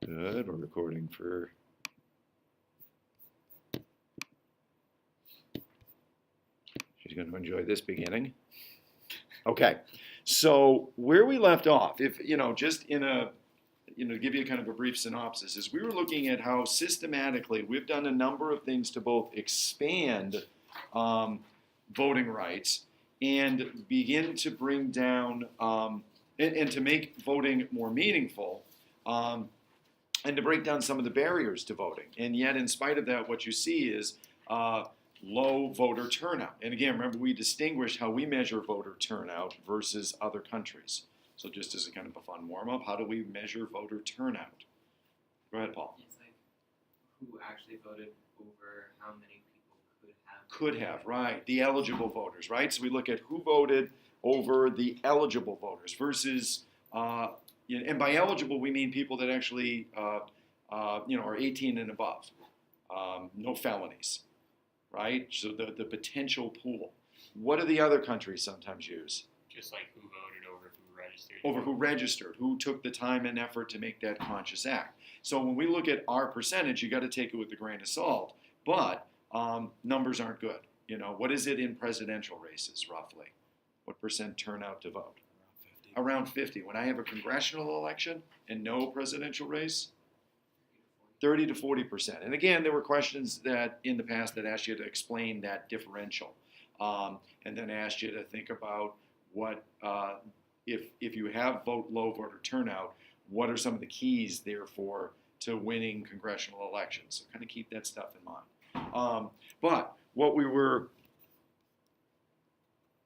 Good, we're recording for. She's going to enjoy this beginning. Okay, so where we left off, if just in a, to give you kind of a brief synopsis, is we were looking at how systematically we've done a number of things to both expand voting rights and begin to bring down and to make voting more meaningful. And to break down some of the barriers to voting. And yet, in spite of that, what you see is low voter turnout. And again, remember, we distinguish how we measure voter turnout versus other countries. So just as a kind of a fun warm-up, how do we measure voter turnout? Go ahead, Paul. It's like who actually voted over how many people could have. Could have, right. The eligible voters, right? So we look at who voted over the eligible voters versus and by eligible, we mean people that actually, are 18 and above, no felonies, right? So the potential pool. What do the other countries sometimes use? Just like who voted over who registered. Over who registered, who took the time and effort to make that conscious act. So when we look at our percentage, you got to take it with a grain of salt. But numbers aren't good. What is it in presidential races, roughly? What percent turnout to vote? Around 50. When I have a congressional election and no presidential race, 30 to 40%. And again, there were questions that in the past that asked you to explain that differential, and then asked you to think about what if you have low voter turnout, what are some of the keys therefore to winning congressional elections? So kind of keep that stuff in mind. But what we were,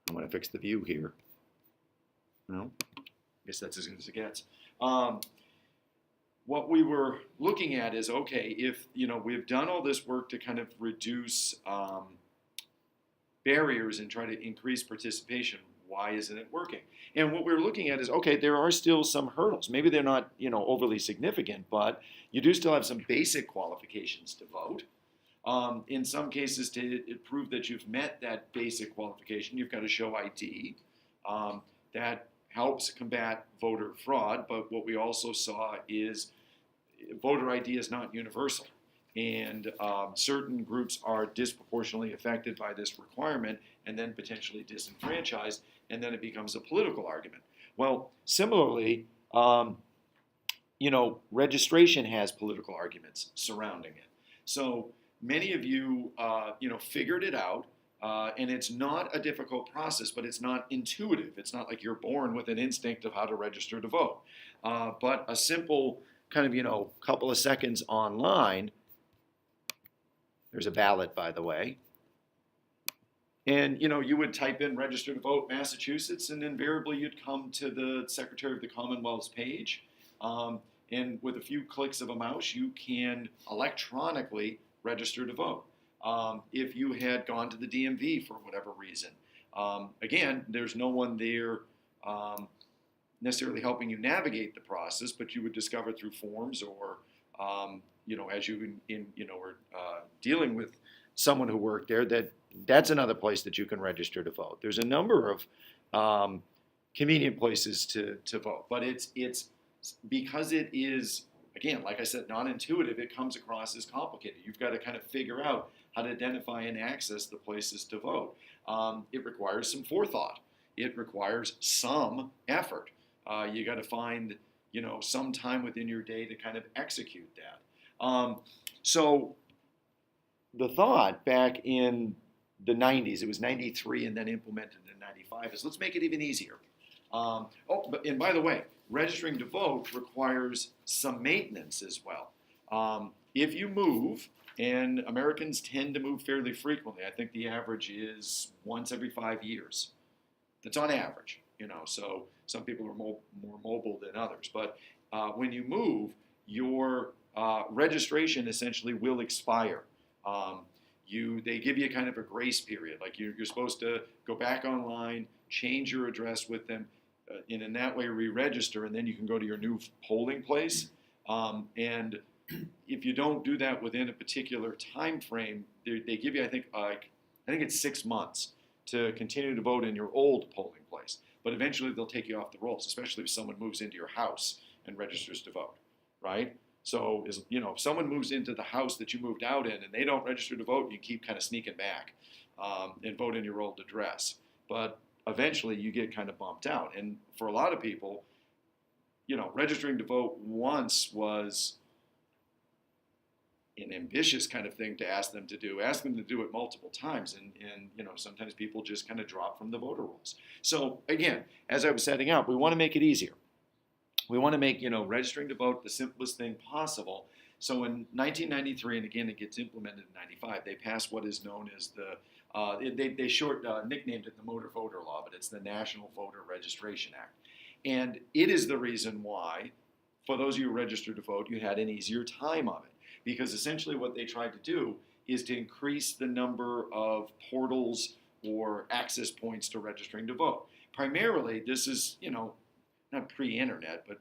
I'm going to fix the view here. No, I guess that's as good as it gets. What we were looking at is, okay, if we've done all this work to kind of reduce barriers and try to increase participation, why isn't it working? And what we're looking at is, okay, there are still some hurdles. Maybe they're not overly significant, but you do still have some basic qualifications to vote. In some cases, to prove that you've met that basic qualification, you've got to show ID. That helps combat voter fraud, but what we also saw is voter ID is not universal, and certain groups are disproportionately affected by this requirement and then potentially disenfranchised, and then it becomes a political argument. Well, similarly, registration has political arguments surrounding it. So many of you, figured it out. And it's not a difficult process, but it's not intuitive. It's not like you're born with an instinct of how to register to vote. But a simple kind of, couple of seconds online, there's a ballot, by the way, and, you would type in register to vote Massachusetts, and invariably you'd come to the Secretary of the Commonwealth's page. And with a few clicks of a mouse, you can electronically register to vote. If you had gone to the DMV for whatever reason. Again, there's no one there necessarily helping you navigate the process, but you would discover through forms or, as you were dealing with someone who worked there, that's another place that you can register to vote. There's a number of convenient places to vote, but it's because it is, again, like I said, non-intuitive, it comes across as complicated. You've got to kind of figure out how to identify and access the places to vote. It requires some forethought. It requires some effort. You got to find, some time within your day to kind of execute that. So the thought back in the 90s, it was 93 and then implemented in 95, is let's make it even easier. And by the way, registering to vote requires some maintenance as well. If you move, and Americans tend to move fairly frequently, I think the average is once every 5 years. That's on average, so some people are more mobile than others. But when you move, your registration essentially will expire. They give you kind of a grace period, like you're supposed to go back online, change your address with them, and in that way re-register, and then you can go to your new polling place. And if you don't do that within a particular time frame, they give you, I think it's 6 months to continue to vote in your old polling place. But eventually they'll take you off the rolls, especially if someone moves into your house and registers to vote, right? So, if someone moves into the house that you moved out in and they don't register to vote, you keep kind of sneaking back and vote in your old address. But eventually you get kind of bumped out. And for a lot of people, registering to vote once was an ambitious kind of thing to ask them to do. Ask them to do it multiple times, and sometimes people just kind of drop from the voter rolls. So again, as I was setting out, we want to make it easier. We want to make registering to vote the simplest thing possible. So in 1993, and again it gets implemented in 95, they passed what is known as the they short nicknamed it the Motor Voter Law, but it's the National Voter Registration Act. And it is the reason why, for those of you who registered to vote, you had an easier time of it. Because essentially what they tried to do is to increase the number of portals or access points to registering to vote. Primarily, this is, not pre-internet, but,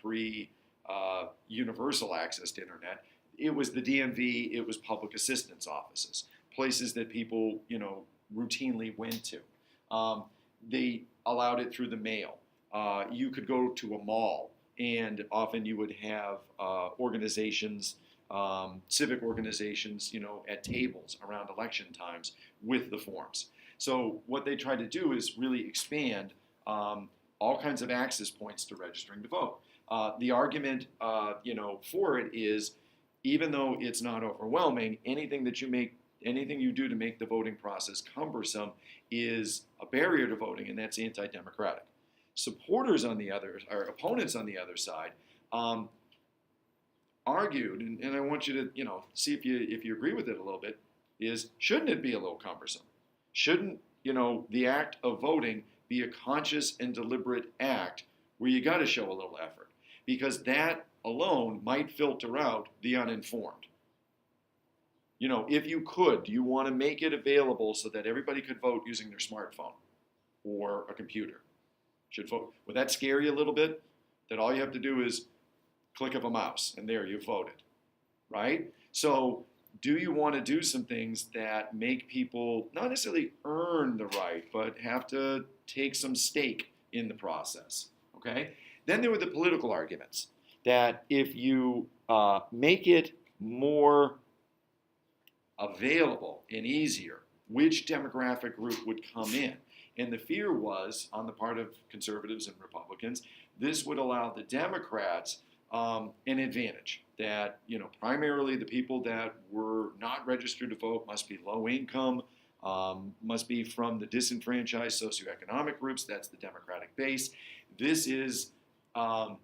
pre-universal access to internet. It was the DMV, it was public assistance offices, places that people, routinely went to. They allowed it through the mail. You could go to a mall, and often you would have organizations, civic organizations, at tables around election times with the forms. So what they try to do is really expand all kinds of access points to registering to vote. The argument, for it is, even though it's not overwhelming, anything you do to make the voting process cumbersome is a barrier to voting, and that's anti-democratic. Supporters on the other, or opponents on the other side, argued, and I want you to, see if you agree with it a little bit, is shouldn't it be a little cumbersome? Shouldn't, the act of voting be a conscious and deliberate act where you got to show a little effort? Because that alone might filter out the uninformed. If you could, do you want to make it available so that everybody could vote using their smartphone or a computer? Should vote. Would that scare you a little bit? That all you have to do is click of a mouse, and there you voted, right? So do you want to do some things that make people not necessarily earn the right, but have to take some stake in the process, okay? Then there were the political arguments that if you make it more available and easier, which demographic group would come in? And the fear was, on the part of conservatives and Republicans, this would allow the Democrats an advantage, that primarily the people that were not registered to vote must be low income, must be from the disenfranchised socioeconomic groups. That's the Democratic base. This is a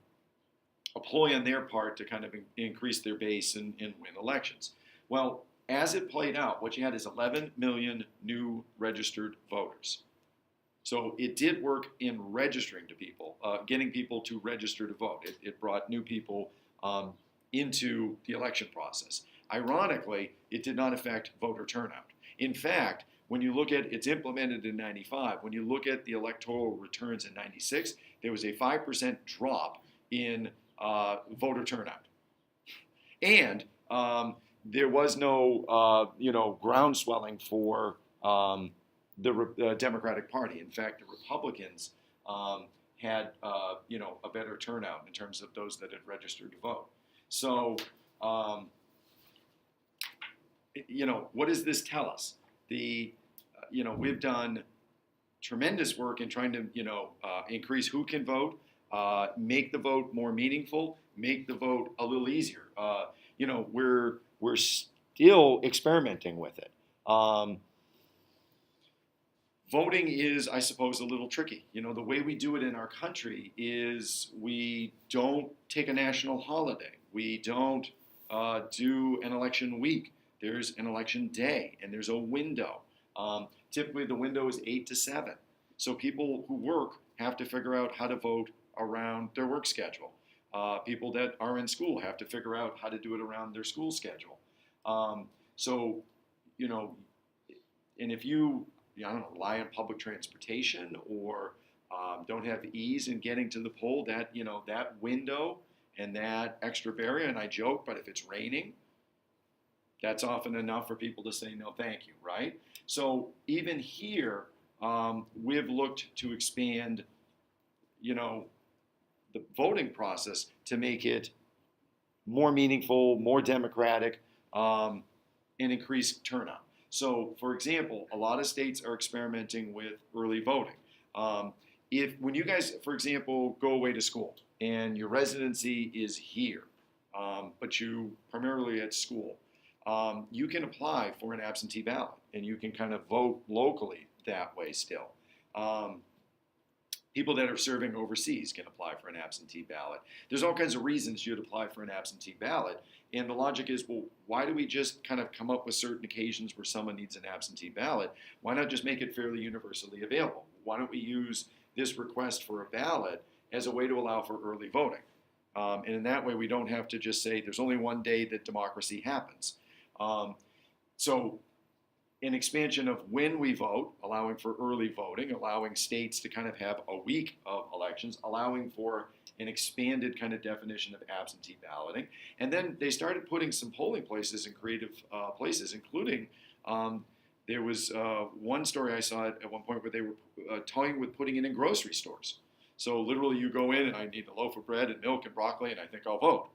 ploy on their part to kind of increase their base and win elections. Well, as it played out, what you had is 11 million new registered voters. So it did work in registering to people, getting people to register to vote. It brought new people into the election process. Ironically, it did not affect voter turnout. In fact, when you look at, it's implemented in 95, when you look at the electoral returns in 96, there was a 5% drop in voter turnout. And there was no, ground swelling for the Democratic Party. In fact, the Republicans had, a better turnout in terms of those that had registered to vote. So, what does this tell us? We've done tremendous work in trying to, increase who can vote, make the vote more meaningful, make the vote a little easier. We're still experimenting with it. Voting is, I suppose, a little tricky. The way we do it in our country is we don't take a national holiday. We don't do an election week. There's an election day, and there's a window. Typically, the window is 8 to 7. So people who work have to figure out how to vote around their work schedule. People that are in school have to figure out how to do it around their school schedule. And if you, rely on public transportation or don't have ease in getting to the poll, that window and that extra barrier, and I joke, but if it's raining, that's often enough for people to say no thank you, right? So even here, we've looked to expand, the voting process to make it more meaningful, more democratic, and increase turnout. So, for example, a lot of states are experimenting with early voting. If when you guys, for example, go away to school and your residency is here, but you primarily at school, you can apply for an absentee ballot and you can kind of vote locally that way still. People that are serving overseas can apply for an absentee ballot. There's all kinds of reasons you'd apply for an absentee ballot. And the logic is, well, why do we just kind of come up with certain occasions where someone needs an absentee ballot? Why not just make it fairly universally available? Why don't we use this request for a ballot as a way to allow for early voting? And in that way, we don't have to just say there's only one day that democracy happens. So an expansion of when we vote, allowing for early voting, allowing states to kind of have a week of elections, allowing for an expanded kind of definition of absentee balloting. And then they started putting some polling places in creative places, including there was one story I saw at one point where they were toying with putting it in grocery stores. So literally you go in and I need a loaf of bread and milk and broccoli and I think I'll vote.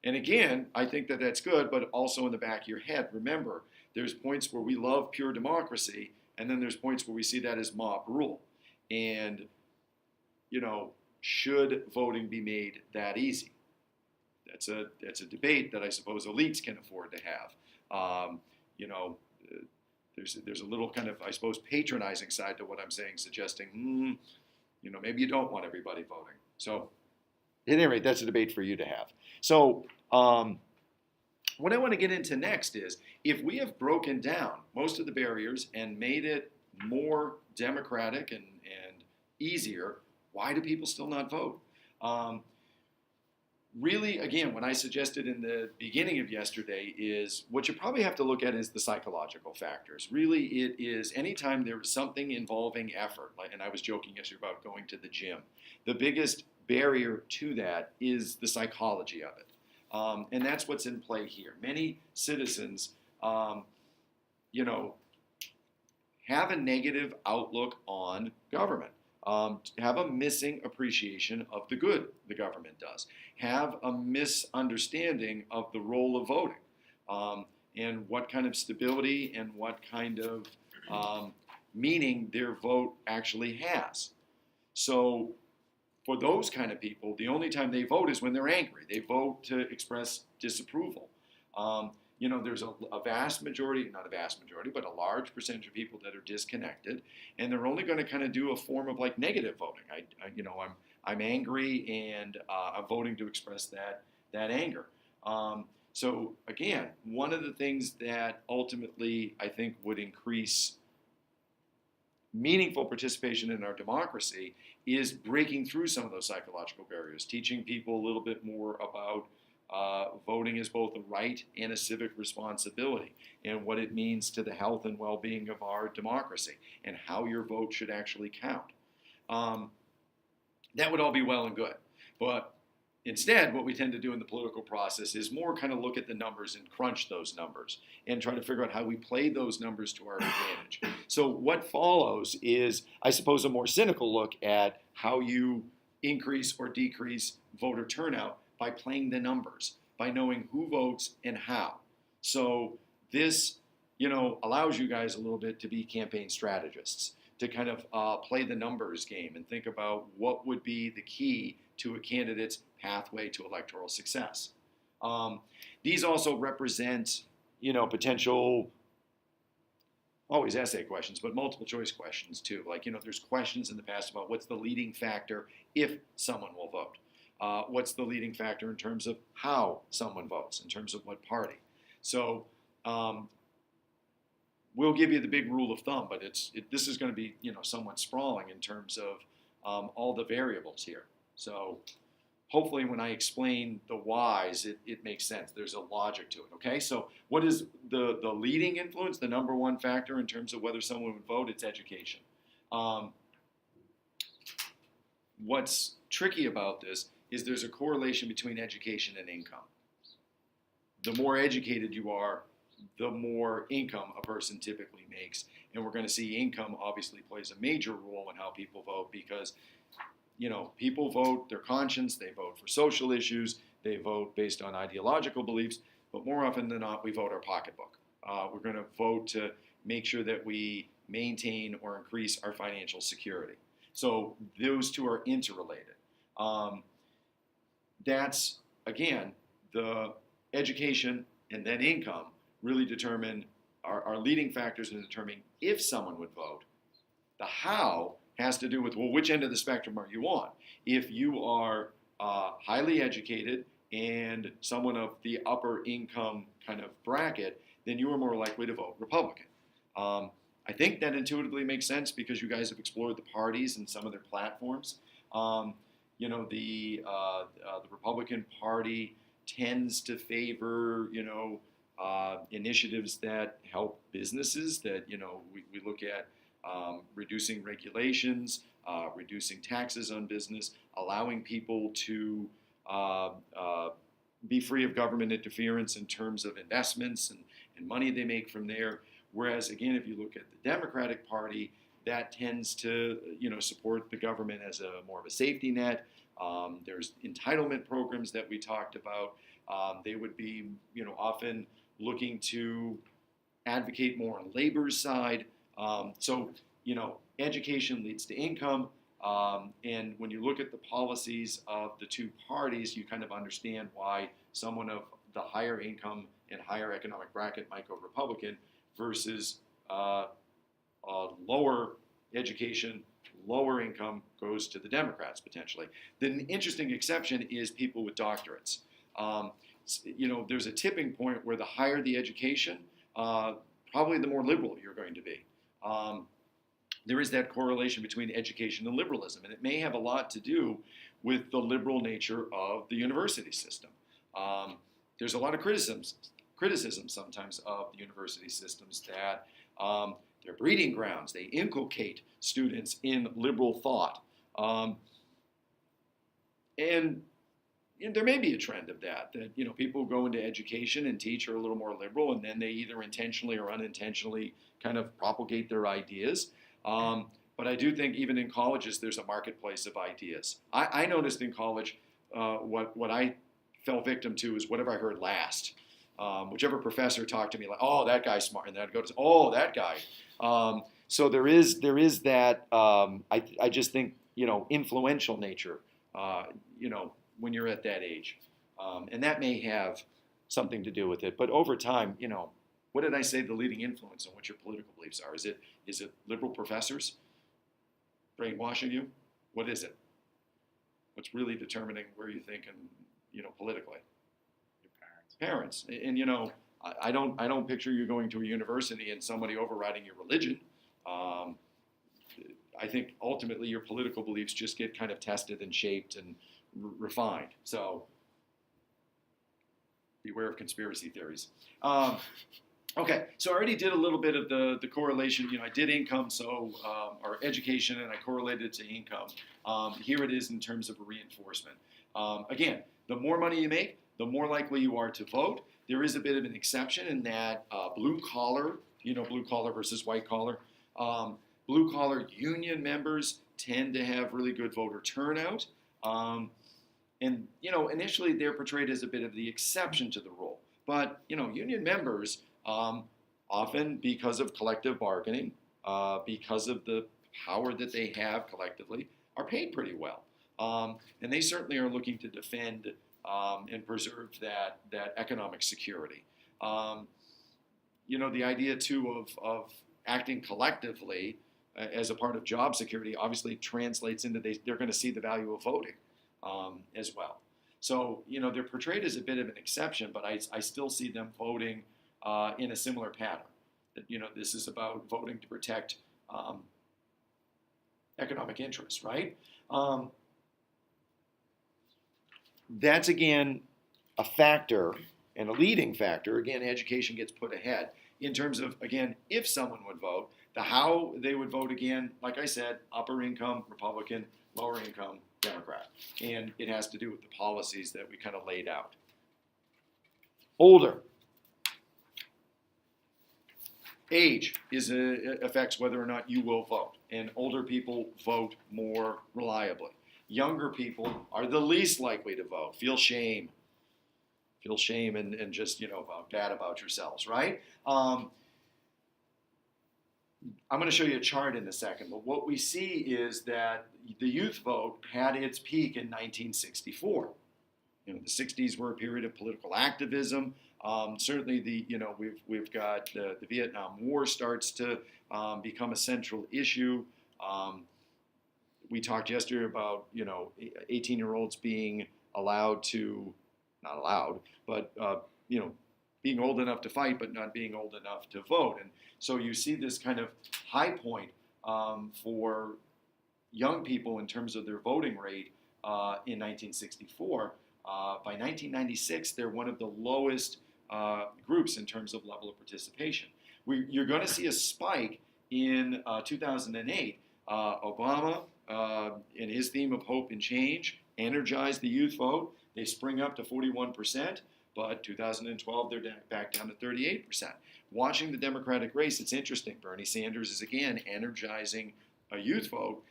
And again, I think that that's good, but also in the back of your head, remember, there's points where we love pure democracy, and then there's points where we see that as mob rule. And, should voting be made that easy? That's a debate that I suppose elites can afford to have. There's a little kind of, I suppose, patronizing side to what I'm saying, suggesting, maybe you don't want everybody voting. So, at any rate, that's a debate for you to have. So, what I want to get into next is, if we have broken down most of the barriers and made it more democratic and easier, why do people still not vote? Really, again, what I suggested in the beginning of yesterday is what you probably have to look at is the psychological factors. Really, it is anytime there is something involving effort, and I was joking yesterday about going to the gym, the biggest barrier to that is the psychology of it. And that's what's in play here. Many citizens, have a negative outlook on government, have a missing appreciation of the good the government does, have a misunderstanding of the role of voting, and what kind of stability and what kind of meaning their vote actually has. So for those kind of people, the only time they vote is when they're angry. They vote to express disapproval. There's a vast majority, not a vast majority, but a large percentage of people that are disconnected, and they're only going to kind of do a form of like negative voting. I'm angry, and I'm voting to express that anger. So again, one of the things that ultimately I think would increase meaningful participation in our democracy is breaking through some of those psychological barriers, teaching people a little bit more about voting as both a right and a civic responsibility, and what it means to the health and well-being of our democracy, and how your vote should actually count. That would all be well and good. But instead, what we tend to do in the political process is more kind of look at the numbers and crunch those numbers and try to figure out how we play those numbers to our advantage. So what follows is, I suppose, a more cynical look at how you increase or decrease voter turnout by playing the numbers, by knowing who votes and how. So this, allows you guys a little bit to be campaign strategists, to kind of play the numbers game and think about what would be the key to a candidate's pathway to electoral success. These also represent, potential, always essay questions, but multiple choice questions too. Like, there's questions in the past about what's the leading factor if someone will vote. What's the leading factor in terms of how someone votes, in terms of what party. So we'll give you the big rule of thumb, but this is going to be, somewhat sprawling in terms of all the variables here. So hopefully when I explain the whys, it makes sense. There's a logic to it, okay? So what is the leading influence, the number one factor in terms of whether someone would vote? It's education. What's tricky about this is there's a correlation between education and income. The more educated you are, the more income a person typically makes. And we're going to see income obviously plays a major role in how people vote, because people vote their conscience, they vote for social issues, they vote based on ideological beliefs, but more often than not, we vote our pocketbook. We're going to vote to make sure that we maintain or increase our financial security. So those two are interrelated. That's, again, the education and then income really determine our leading factors in determining if someone would vote. The how has to do with, well, which end of the spectrum are you on? If you are highly educated and someone of the upper income kind of bracket, then you are more likely to vote Republican. I think that intuitively makes sense because you guys have explored the parties and some of their platforms. You know, the Republican Party tends to favor, initiatives that help businesses, that, we look at reducing regulations, reducing taxes on business, allowing people to be free of government interference in terms of investments and money they make from there. Whereas, again, if you look at the Democratic Party, that tends to, support the government as more of a safety net. There's entitlement programs that we talked about. They would be, often looking to advocate more on labor's side. So, education leads to income. And when you look at the policies of the two parties, you kind of understand why someone of the higher income and higher economic bracket might go Republican versus lower education, lower income goes to the Democrats potentially. The interesting exception is people with doctorates. There's a tipping point where the higher the education, probably the more liberal you're going to be. There is that correlation between education and liberalism, and it may have a lot to do with the liberal nature of the university system. There's a lot of criticism sometimes of the university systems that they're breeding grounds. They inculcate students in liberal thought. And there may be a trend of that people go into education and teach are a little more liberal, and then they either intentionally or unintentionally kind of propagate their ideas. But I do think even in colleges, there's a marketplace of ideas. I noticed in college, what I fell victim to is whatever I heard last. Whichever professor talked to me like, oh, that guy's smart, and then I'd go to, oh, that guy. So there is that. I just think influential nature. When you're at that age, and that may have something to do with it. But over time, what did I say the leading influence on what your political beliefs are? Is it liberal professors brainwashing you? What is it? What's really determining where you think and politically? Your parents. And I don't picture you going to a university and somebody overriding your religion. I think ultimately your political beliefs just get kind of tested and shaped and refined. So beware of conspiracy theories. Okay, so I already did a little bit of the correlation. I did income, or education, and I correlated it to income. Here it is in terms of a reinforcement. Again, the more money you make, the more likely you are to vote. There is a bit of an exception in that blue collar, blue collar versus white collar. Blue collar union members tend to have really good voter turnout. And initially they're portrayed as a bit of the exception to the rule. But, union members, often because of collective bargaining, because of the power that they have collectively, are paid pretty well. And they certainly are looking to defend and preserve that economic security. The idea, too, of acting collectively as a part of job security obviously translates into they're going to see the value of voting as well. So, they're portrayed as a bit of an exception, but I still see them voting in a similar pattern. That, this is about voting to protect economic interests, right? That's, again, a factor and a leading factor. Again, education gets put ahead in terms of, again, if someone would vote, the how they would vote, again, like I said, upper income, Republican, lower income, Democrat. And it has to do with the policies that we kind of laid out. Older. Age affects whether or not you will vote. And older people vote more reliably. Younger people are the least likely to vote, feel shame, feel shame and just, about bad about yourselves, right? I'm going to show you a chart in a second, but what we see is that the youth vote had its peak in 1964. The 60s were a period of political activism. Certainly, we've got the Vietnam War starts to become a central issue. We talked yesterday about 18-year-olds being allowed to, not allowed, but being old enough to fight, but not being old enough to vote. And so you see this kind of high point for young people in terms of their voting rate in 1964. By 1996, they're one of the lowest groups in terms of level of participation. You're going to see a spike in 2008. Obama, in his theme of hope and change, energized the youth vote. They spring up to 41%, but 2012, they're back down to 38%. Watching the Democratic race, it's interesting. Bernie Sanders is again energizing a youth vote.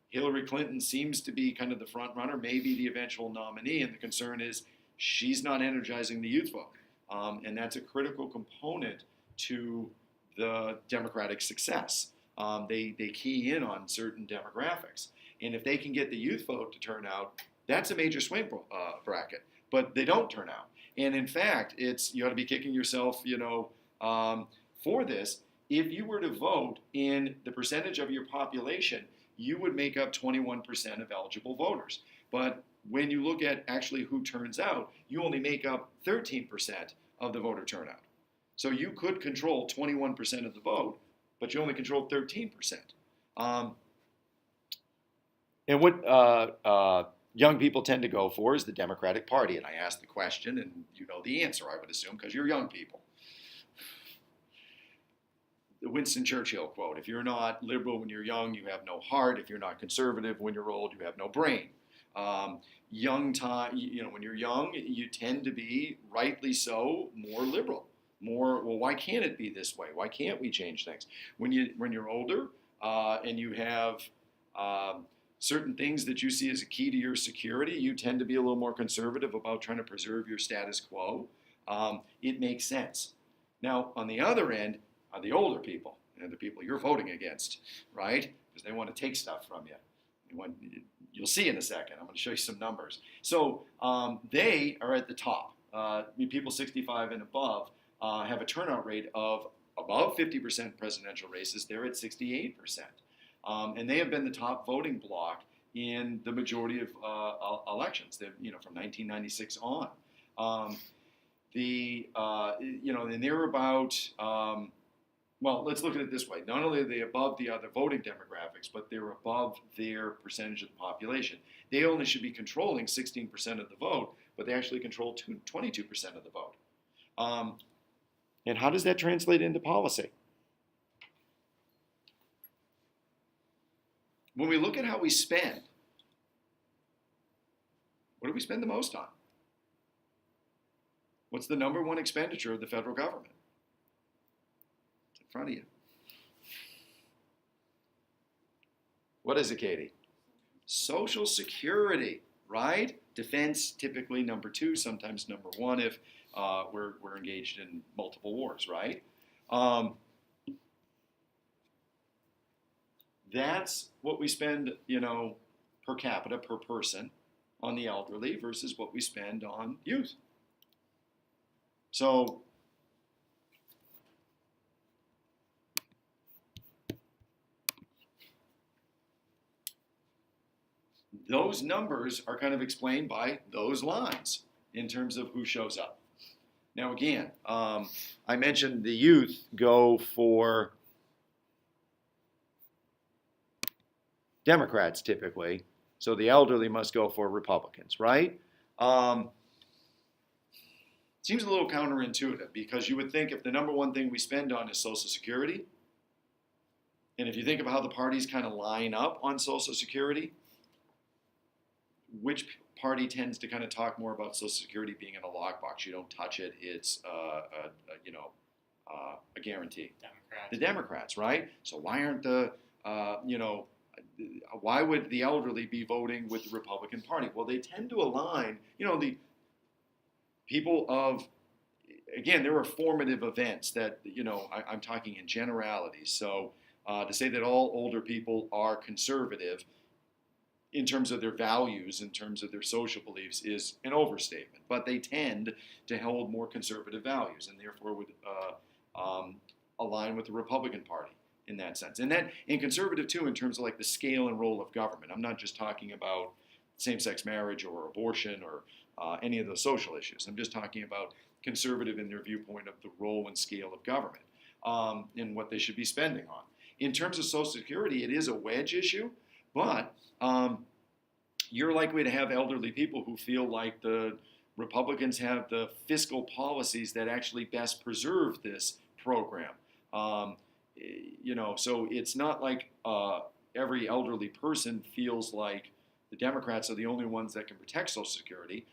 Hillary Clinton seems to be kind of the front runner, maybe the eventual nominee, and the concern is she's not energizing the youth vote. And that's a critical component to the Democratic success. They key in on certain demographics. And if they can get the youth vote to turn out, that's a major swing bracket. But they don't turn out. And in fact, you ought to be kicking yourself, for this. If you were to vote in the percentage of your population, you would make up 21% of eligible voters. But when you look at actually who turns out, you only make up 13% of the voter turnout. So you could control 21% of the vote, but you only control 13%. And what young people tend to go for is the Democratic Party. And I asked the question, and you know the answer, I would assume, because you're young people. The Winston Churchill quote, if you're not liberal when you're young, you have no heart. If you're not conservative when you're old, you have no brain. When you're young, you tend to be, rightly so, more liberal. More, well, why can't it be this way? Why can't we change things? When you're older and you have certain things that you see as a key to your security, you tend to be a little more conservative about trying to preserve your status quo. It makes sense. Now, on the other end, are the older people, and the people you're voting against, right? Because they want to take stuff from you. You'll see in a second. I'm going to show you some numbers. So they are at the top. People 65 and above have a turnout rate of above 50% presidential races. They're at 68%. And they have been the top voting bloc in the majority of elections. They're, from 1996 on. And they're about, well, let's look at it this way. Not only are they above the other voting demographics, but they're above their percentage of the population. They only should be controlling 16% of the vote, but they actually control 22% of the vote. And how does that translate into policy? When we look at how we spend, what do we spend the most on? What's the number one expenditure of the federal government? It's in front of you. What is it, Katie? Social Security, right? Defense, typically number 2, sometimes number 1 if we're engaged in multiple wars, right? That's what we spend, per capita, per person on the elderly versus what we spend on youth. So those numbers are kind of explained by those lines in terms of who shows up. Now again, I mentioned the youth go for Democrats typically, so the elderly must go for Republicans, right? Seems a little counterintuitive because you would think if the number one thing we spend on is Social Security, and if you think of how the parties kind of line up on Social Security, which party tends to kind of talk more about Social Security being in a lockbox? You don't touch it; it's a guarantee. Democrats. The Democrats, right? So why aren't why would the elderly be voting with the Republican Party? Well, they tend to align. The people of, again, there are formative events that, I'm talking in generalities. So to say that all older people are conservative in terms of their values, in terms of their social beliefs, is an overstatement. But they tend to hold more conservative values and therefore would align with the Republican Party in that sense. And conservative too in terms of like the scale and role of government. I'm not just talking about same-sex marriage or abortion or any of those social issues. I'm just talking about conservative in their viewpoint of the role and scale of government and what they should be spending on. In terms of Social Security, it is a wedge issue, but you're likely to have elderly people who feel like the Republicans have the fiscal policies that actually best preserve this program. So it's not like every elderly person feels like the Democrats are the only ones that can protect Social Security.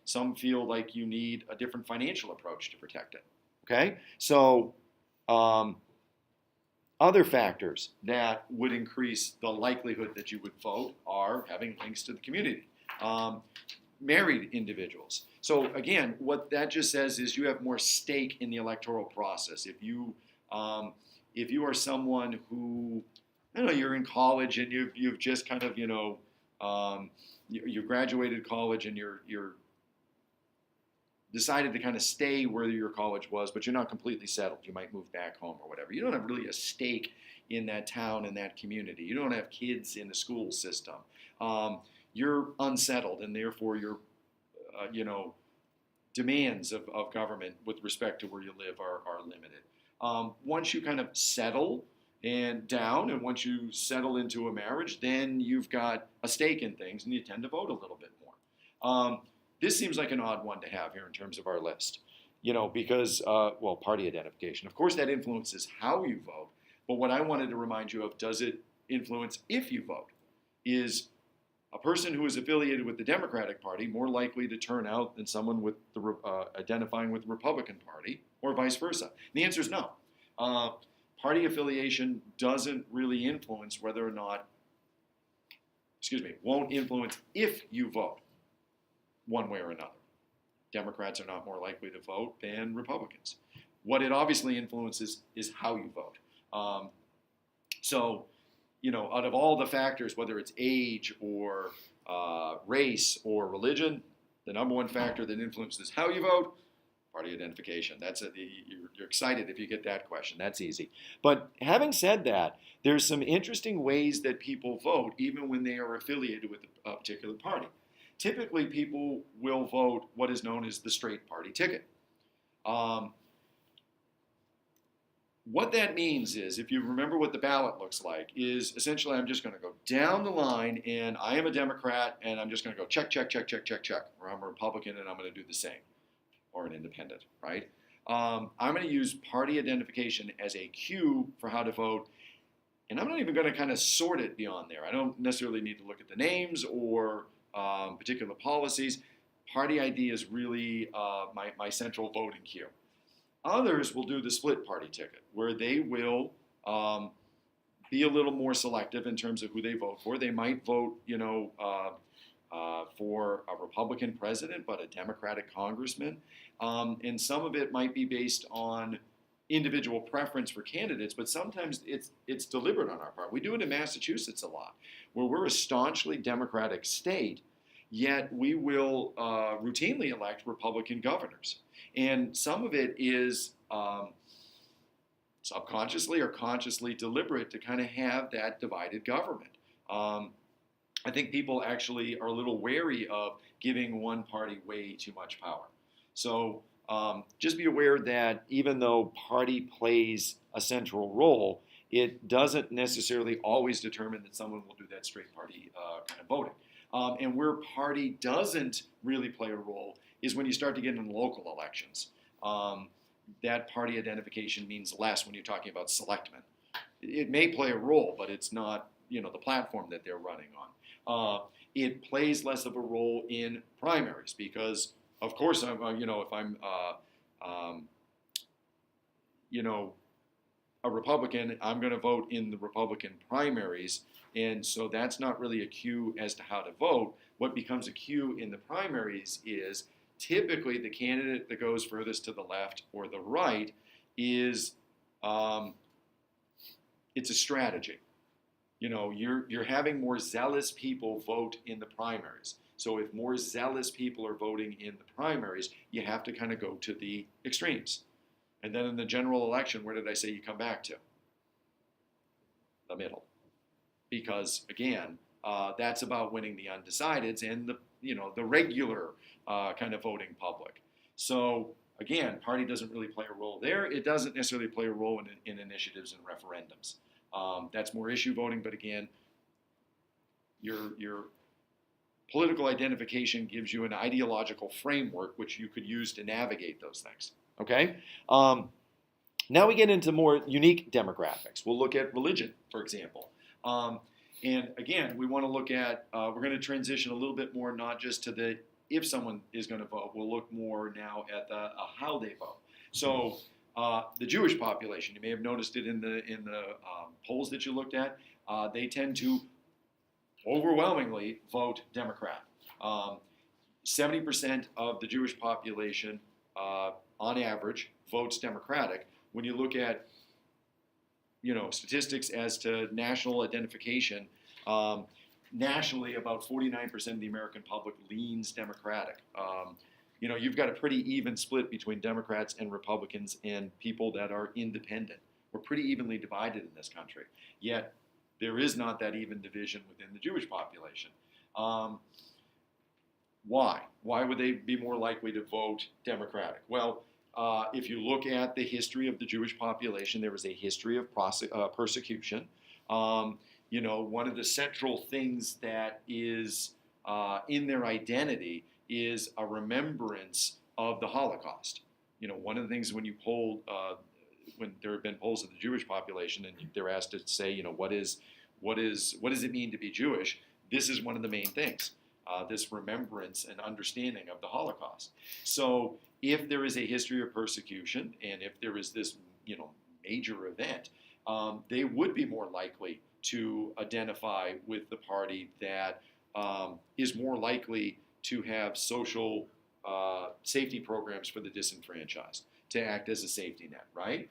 Some feel like you need a different financial approach to protect it. Okay? So other factors that would increase the likelihood that you would vote are having links to the community. Married individuals. So again, what that just says is you have more stake in the electoral process. If you are someone who, you're in college and you've just kind of, you graduated college and you're decided to kind of stay where your college was, but you're not completely settled. You might move back home or whatever. You don't have really a stake in that town, in that community. You don't have kids in the school system. You're unsettled, and therefore your, demands of government with respect to where you live are limited. Once you kind of settle down, and once you settle into a marriage, then you've got a stake in things, and you tend to vote a little bit more. This seems like an odd one to have here in terms of our list, because, party identification. Of course, that influences how you vote, but what I wanted to remind you of, does it influence if you vote? Is a person who is affiliated with the Democratic Party more likely to turn out than someone with identifying with the Republican Party, or vice versa? And the answer is no. Party affiliation doesn't really influence whether or not, won't influence if you vote one way or another. Democrats are not more likely to vote than Republicans. What it obviously influences is how you vote. Out of all the factors, whether it's age or race or religion, the number one factor that influences how you vote, party identification. You're excited if you get that question. That's easy. But having said that, there's some interesting ways that people vote even when they are affiliated with a particular party. Typically, people will vote what is known as the straight party ticket. What that means is, if you remember what the ballot looks like, is essentially I'm just going to go down the line and I am a Democrat and I'm just going to go check, check, check, check, check, check. Or I'm a Republican and I'm going to do the same. Or an independent, right? I'm going to use party identification as a cue for how to vote. And I'm not even going to kind of sort it beyond there. I don't necessarily need to look at the names or particular policies. Party ID is really my central voting cue. Others will do the split party ticket, where they will be a little more selective in terms of who they vote for. They might vote, for a Republican president, but a Democratic congressman. And some of it might be based on individual preference for candidates, but sometimes it's deliberate on our part. We do it in Massachusetts a lot, where we're a staunchly Democratic state, yet we will routinely elect Republican governors. And some of it is subconsciously or consciously deliberate to kind of have that divided government. I think people actually are a little wary of giving one party way too much power. So just be aware that even though party plays a central role, it doesn't necessarily always determine that someone will do that straight party kind of voting. And where party doesn't really play a role is when you start to get into local elections. That party identification means less when you're talking about selectmen. It may play a role, but it's not, the platform that they're running on. It plays less of a role in primaries because, of course, if I'm a Republican, I'm going to vote in the Republican primaries, and so that's not really a cue as to how to vote. What becomes a cue in the primaries is typically the candidate that goes furthest to the left or the right is it's a strategy. You're having more zealous people vote in the primaries. So if more zealous people are voting in the primaries, you have to kind of go to the extremes. And then in the general election, where did I say you come back to? The middle. Because again, that's about winning the undecideds and the regular kind of voting public. So again, party doesn't really play a role there. It doesn't necessarily play a role in initiatives and referendums. That's more issue voting, but again, your political identification gives you an ideological framework which you could use to navigate those things. Okay? Now we get into more unique demographics. We'll look at religion, for example. And again, we want to look at, we're going to transition a little bit more, not just to the if someone is going to vote. We'll look more now at the how they vote. So the Jewish population, you may have noticed it in the polls that you looked at, they tend to overwhelmingly vote Democrat. 70% of the Jewish population, on average, votes Democratic. When you look at statistics as to national identification, nationally, about 49% of the American public leans Democratic. You've got a pretty even split between Democrats and Republicans and people that are independent. We're pretty evenly divided in this country. Yet, there is not that even division within the Jewish population. Why? Why would they be more likely to vote Democratic? Well, if you look at the history of the Jewish population, there was a history of persecution. One of the central things that is in their identity is a remembrance of the Holocaust. One of the things when you poll, when there have been polls of the Jewish population, and they're asked to say, what does it mean to be Jewish? This is one of the main things. This remembrance and understanding of the Holocaust. So if there is a history of persecution, and if there is this, major event, they would be more likely to identify with the party that is more likely to have social safety programs for the disenfranchised, to act as a safety net, right?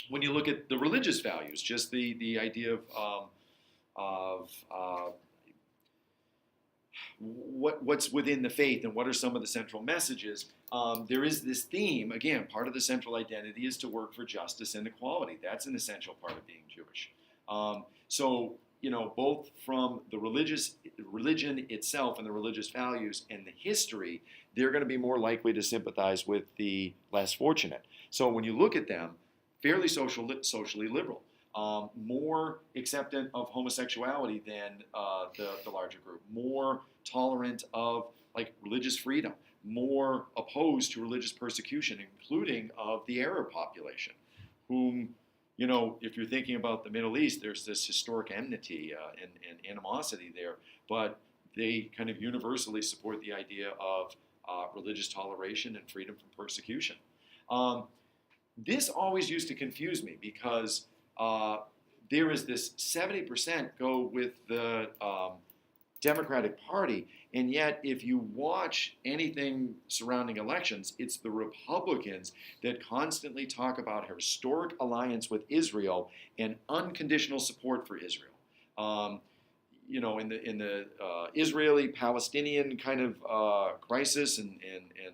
When you look at the religious values, just the idea of what's within the faith and what are some of the central messages, there is this theme. Again, part of the central identity is to work for justice and equality. That's an essential part of being Jewish. So, both from the religion itself and the religious values and the history, they're going to be more likely to sympathize with the less fortunate. So when you look at them, fairly socially liberal. More acceptant of homosexuality than the larger group, more tolerant of religious freedom, more opposed to religious persecution, including of the Arab population, whom, if you're thinking about the Middle East, there's this historic enmity and animosity there, but they kind of universally support the idea of religious toleration and freedom from persecution. This always used to confuse me because there is this 70% go with the Democratic Party, and yet if you watch anything surrounding elections, it's the Republicans that constantly talk about her historic alliance with Israel and unconditional support for Israel. In the Israeli-Palestinian kind of crisis and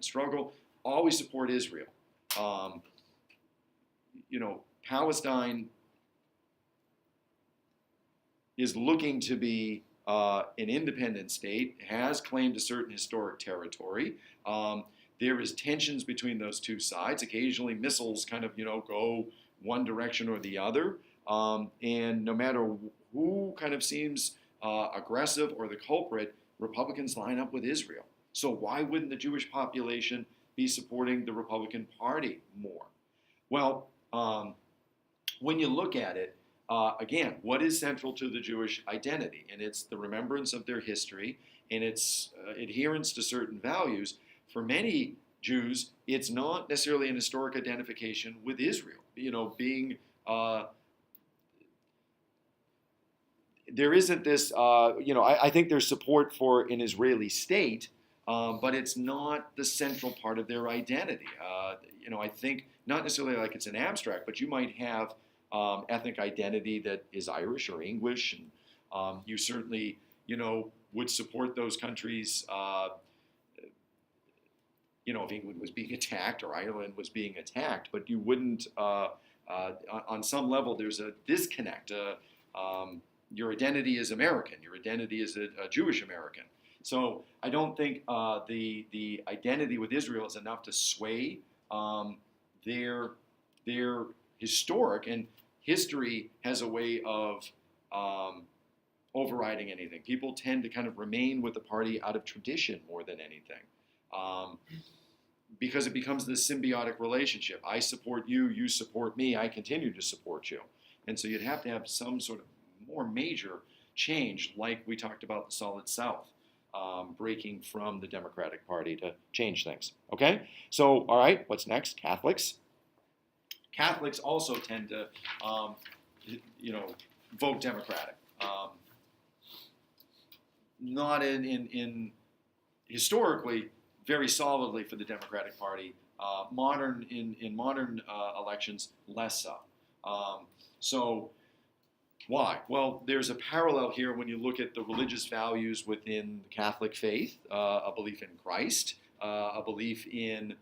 struggle, always support Israel. Palestine is looking to be an independent state, has claimed a certain historic territory. There is tensions between those two sides. Occasionally missiles kind of, go one direction or the other. And no matter who kind of seems aggressive or the culprit, Republicans line up with Israel. So why wouldn't the Jewish population be supporting the Republican Party more? Well, when you look at it, again, what is central to the Jewish identity? And it's the remembrance of their history and its adherence to certain values. For many Jews, it's not necessarily an historic identification with Israel. There isn't this, I think there's support for an Israeli state, but it's not the central part of their identity. I think not necessarily like it's an abstract, but you might have ethnic identity that is Irish or English, and you certainly, would support those countries. If England was being attacked or Ireland was being attacked, but you wouldn't. On some level, there's a disconnect. Your identity is American. Your identity is a Jewish American. So I don't think the identity with Israel is enough to sway their historic, and history has a way of overriding anything. People tend to kind of remain with the party out of tradition more than anything. Because it becomes this symbiotic relationship. I support you, you support me, I continue to support you. And so you'd have to have some sort of more major change, like we talked about the Solid South, breaking from the Democratic Party to change things. Okay? So, all right, what's next? Catholics. Catholics also tend to, vote Democratic. Not in historically, very solidly for the Democratic Party. In modern elections, less so. So why? Well, there's a parallel here when you look at the religious values within the Catholic faith, a belief in Christ, a belief in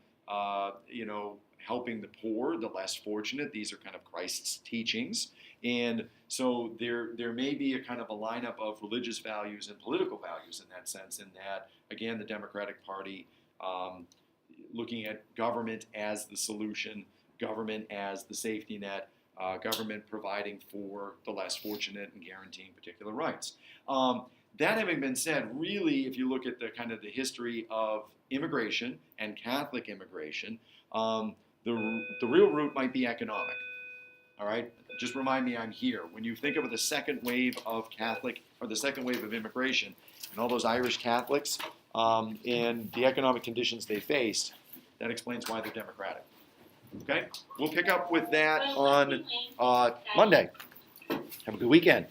helping the poor, the less fortunate. These are kind of Christ's teachings. And so there may be a kind of a lineup of religious values and political values in that sense, in that, again, the Democratic Party looking at government as the solution, government as the safety net, government providing for the less fortunate and guaranteeing particular rights. That having been said, really, if you look at the kind of the history of immigration and Catholic immigration, the real root might be economic. All right, just remind me I'm here. When you think of the second wave of Catholic, or the second wave of immigration, and all those Irish Catholics, and the economic conditions they faced, that explains why they're Democratic. Okay, we'll pick up with that on Monday. Have a good weekend.